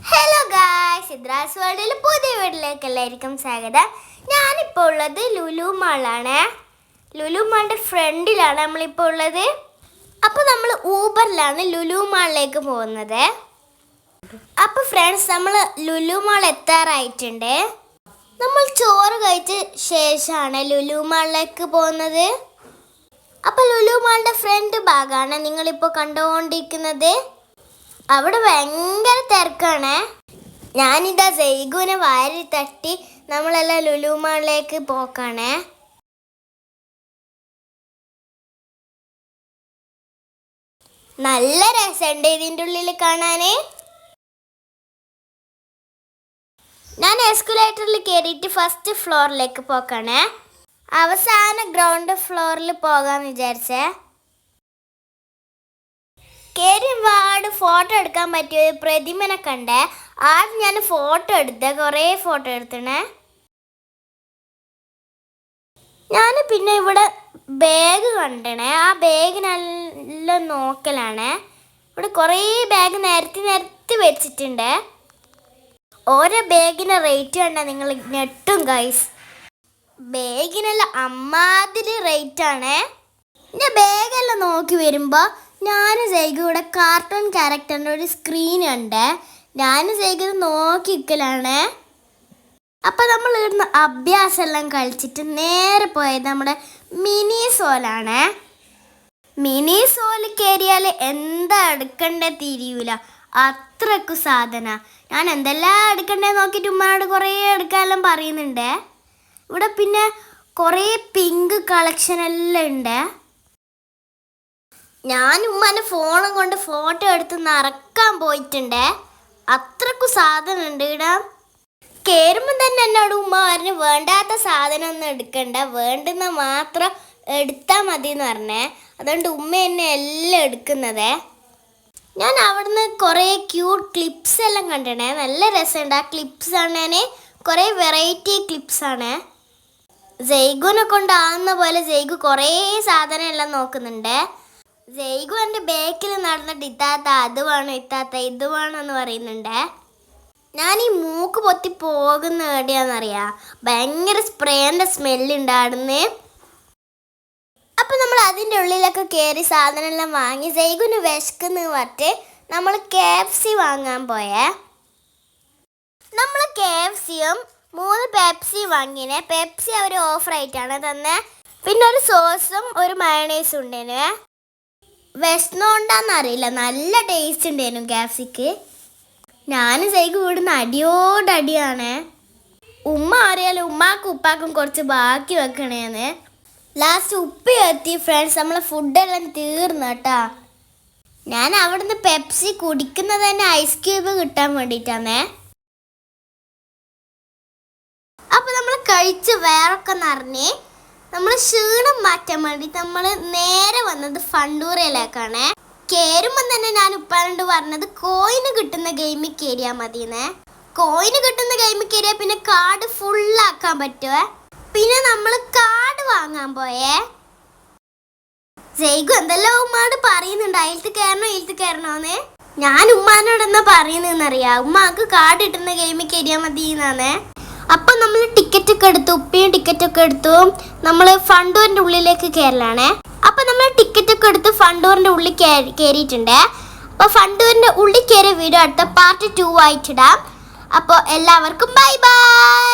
Hello guys, സിദ്രാസ് വേൾഡിൽ പുതിയ വീട്ടിലേക്ക് എല്ലാവർക്കും സ്വാഗതം. ഞാനിപ്പോൾ ഉള്ളത് ലുലു മാളാണ്. ലുലു മാളിൻ്റെ ഫ്രണ്ടിലാണ് നമ്മളിപ്പോൾ ഉള്ളത്. അപ്പോൾ നമ്മൾ ഊബറിലാണ് ലുലു മാളിലേക്ക് പോകുന്നത്. അപ്പോൾ ഫ്രണ്ട്സ്, നമ്മൾ ലുലു മാൾ എത്താറായിട്ടുണ്ട്. നമ്മൾ ചോറ് കഴിച്ച ശേഷമാണ് ലുലു മാളിലേക്ക് പോകുന്നത്. അപ്പോൾ ലുലു മാളിൻ്റെ ഫ്രണ്ട് ഭാഗമാണ് നിങ്ങളിപ്പോൾ കണ്ടുകൊണ്ടിരിക്കുന്നത്. അവിടെ ഭയങ്കര തിരക്കാണ്. ഞാനിതാ സൈഗുവിനെ വാരി തട്ടി നമ്മളെല്ലാം ലുലു മാളിലേക്ക് പോക്കാണ്. നല്ല രസമുണ്ട് ഇതിൻ്റെ ഉള്ളിൽ കാണാൻ. ഞാൻ എസ്കലേറ്ററിൽ കയറിയിട്ട് ഫസ്റ്റ് ഫ്ലോറിലേക്ക് പോക്കാണ്. അവസാന ഗ്രൗണ്ട് ഫ്ലോറിൽ പോകാമെന്ന് വിചാരിച്ചേ. കയറി ഒരുപാട് ഫോട്ടോ എടുക്കാൻ പറ്റിയ ഒരു പ്രതിമനെ കണ്ടേ. ആദ്യം ഞാൻ ഫോട്ടോ എടുത്തേ, കുറേ ഫോട്ടോ എടുത്തണേ ഞാൻ. പിന്നെ ഇവിടെ ബാഗ് കണ്ടണേ. ആ ബാഗ് നല്ല നോക്കലാണ്. ഇവിടെ കുറേ ബാഗ് നിരത്തി വെച്ചിട്ടുണ്ട്. ഓരോ ബാഗിൻ്റെ റേറ്റ് കണ്ടാൽ നിങ്ങൾ ഞെട്ടും ഗൈസ്. ബാഗിനെല്ലാം അമ്മാതിരി റേറ്റാണ്. പിന്നെ ബാഗെല്ലാം നോക്കി വരുമ്പോൾ ഞാനും സൈഗു ഇവിടെ കാർട്ടൂൺ ക്യാരക്ടറിൻ്റെ ഒരു സ്ക്രീൻ ഉണ്ട്. ഞാനും സൈഗു നോക്കിക്കലാണ്. അപ്പം നമ്മൾ ഇവിടുന്ന് അഭ്യാസമെല്ലാം കളിച്ചിട്ട് നേരെ പോയത് നമ്മുടെ മിനി സോലാണ്. മിനി സോല് കയറിയാൽ എന്താ എടുക്കണ്ടേ തിരിയൂല, അത്രക്കും സാധന. ഞാൻ എന്തെല്ലാം എടുക്കണ്ടേ നോക്കിയിട്ട് ഉമ്മയോട് കുറേ എടുക്കാനെല്ലാം പറയുന്നുണ്ട്. ഇവിടെ പിന്നെ കുറേ പിങ്ക് കളക്ഷൻ എല്ലാം ഉണ്ട്. ഞാൻ ഉമ്മാൻ്റെ ഫോണും കൊണ്ട് ഫോട്ടോ എടുത്ത് നടക്കാൻ പോയിട്ടുണ്ട്. അത്രക്കും സാധനം ഉണ്ട് ഇവിടെ. കയറുമ്പോൾ തന്നെ എന്നോട് ഉമ്മ പറഞ്ഞു വേണ്ടാത്ത സാധനം ഒന്നും എടുക്കണ്ട, വേണ്ടുന്ന മാത്രം എടുത്താൽ മതി എന്ന് പറഞ്ഞേ. അതുകൊണ്ട് ഉമ്മ എന്നെ എല്ലാം എടുക്കുന്നത്. ഞാൻ അവിടുന്ന് കുറേ ക്യൂട്ട് ക്ലിപ്സ് എല്ലാം കണ്ടിട്ടേ. നല്ല രസമുണ്ട്. ആ ക്ലിപ്സ് ആണ് കുറേ വെറൈറ്റി ക്ലിപ്സാണ്. ജയ്ഗുനെ കൊണ്ടാവുന്ന പോലെ ജയ്ഗു കുറേ സാധനം എല്ലാം നോക്കുന്നുണ്ട്. ജയ്ഗു എൻ്റെ ബാക്കിൽ നടന്നിട്ട് ഇത്താത്ത അത് വേണം, ഇത്താത്ത ഇത് വേണം എന്ന് പറയുന്നുണ്ട്. ഞാൻ ഈ മൂക്ക് പൊത്തി പോകുന്ന എവിടെയാണെന്നറിയാം. ഭയങ്കര സ്പ്രേൻ്റെ സ്മെല്ലുണ്ട് അവിടുന്ന്. അപ്പം നമ്മൾ അതിൻ്റെ ഉള്ളിലൊക്കെ കയറി സാധനം എല്ലാം വാങ്ങി. ജയ്ഗുന് വിശക്കുന്നു പറഞ്ഞിട്ട് നമ്മൾ KFC വാങ്ങാൻ പോയേ. നമ്മൾ KFCയും 3 പെപ്സി വാങ്ങിനെ. പെപ്സി അവർ ഓഫറായിട്ടാണ് തന്നെ. പിന്നെ ഒരു സോസും ഒരു മയണൈസും ഉണ്ടേനെ. വിശന്നുകൊണ്ടാന്നറിയില്ല, നല്ല ടേസ്റ്റ് ഉണ്ടായിരുന്നു KFCക്ക്. ഞാനും സൈഗു ഇവിടുന്ന് അടിയോടടിയാണ്. ഉമ്മ അറിയാലോ ഉമ്മാക്കും ഉപ്പാക്കും കുറച്ച് ബാക്കി വെക്കണേന്ന്. ലാസ്റ്റ് ഉപ്പ എത്തി ഫ്രണ്ട്സ്. നമ്മളെ ഫുഡെല്ലാം തീർന്നു കേട്ടാ. ഞാൻ അവിടുന്ന് പെപ്സി കുടിക്കുന്നത് തന്നെ ഐസ് ക്യൂബ് കിട്ടാൻ വേണ്ടിയിട്ടാണേ. അപ്പം നമ്മൾ കഴിച്ച് വേറൊക്കെ നിറഞ്ഞ് നമ്മൾ ക്ഷീണം മാറ്റാൻ വേണ്ടി നമ്മൾ നേരെ വന്നത് ഫണ്ടൂറയിലേക്കാണ്. കയറുമ്പോൾ തന്നെ ഞാൻ ഉപ്പാനോട് പറഞ്ഞത് കോയിന് കിട്ടുന്ന ഗെയിമിൽ കയറിയാൽ മതിയെന്നേ. കോയിന് കിട്ടുന്ന ഗെയിമിൽ കയറിയാൽ പിന്നെ കാർഡ് ഫുള്ളാക്കാൻ പറ്റുമേ. പിന്നെ നമ്മൾ കാർഡ് വാങ്ങാൻ പോയേ. ജയ്ഗു എന്തെല്ലാം ഉമ്മാട് പറയുന്നുണ്ട്, അതിലത്ത് കയറണോന്ന്. ഞാൻ ഉമ്മാനോട് എന്നാ പറയുന്നതെന്നറിയാം, ഉമ്മാക്ക് കാർഡ് കിട്ടുന്ന ഗെയിമിൽ കയറിയാൽ മതി എന്നാണ്. അപ്പം നമ്മൾ ടിക്കറ്റൊക്കെ എടുത്തു, ഉപ്പിയും ടിക്കറ്റൊക്കെ എടുത്തു. നമ്മൾ ഫണ്ടൂറിൻ്റെ ഉള്ളിലേക്ക് കയറലാണ്. അപ്പം നമ്മൾ ടിക്കറ്റൊക്കെ എടുത്ത് ഫണ്ടൂറിൻ്റെ ഉള്ളിൽ കയറിയിട്ടുണ്ട്. അപ്പോൾ ഫണ്ടൂറിൻ്റെ ഉള്ളിൽ കയറിയ വീഡിയോ അടുത്ത പാർട്ട് 2 ആയിട്ടിടാം. അപ്പോൾ എല്ലാവർക്കും ബൈ ബൈ.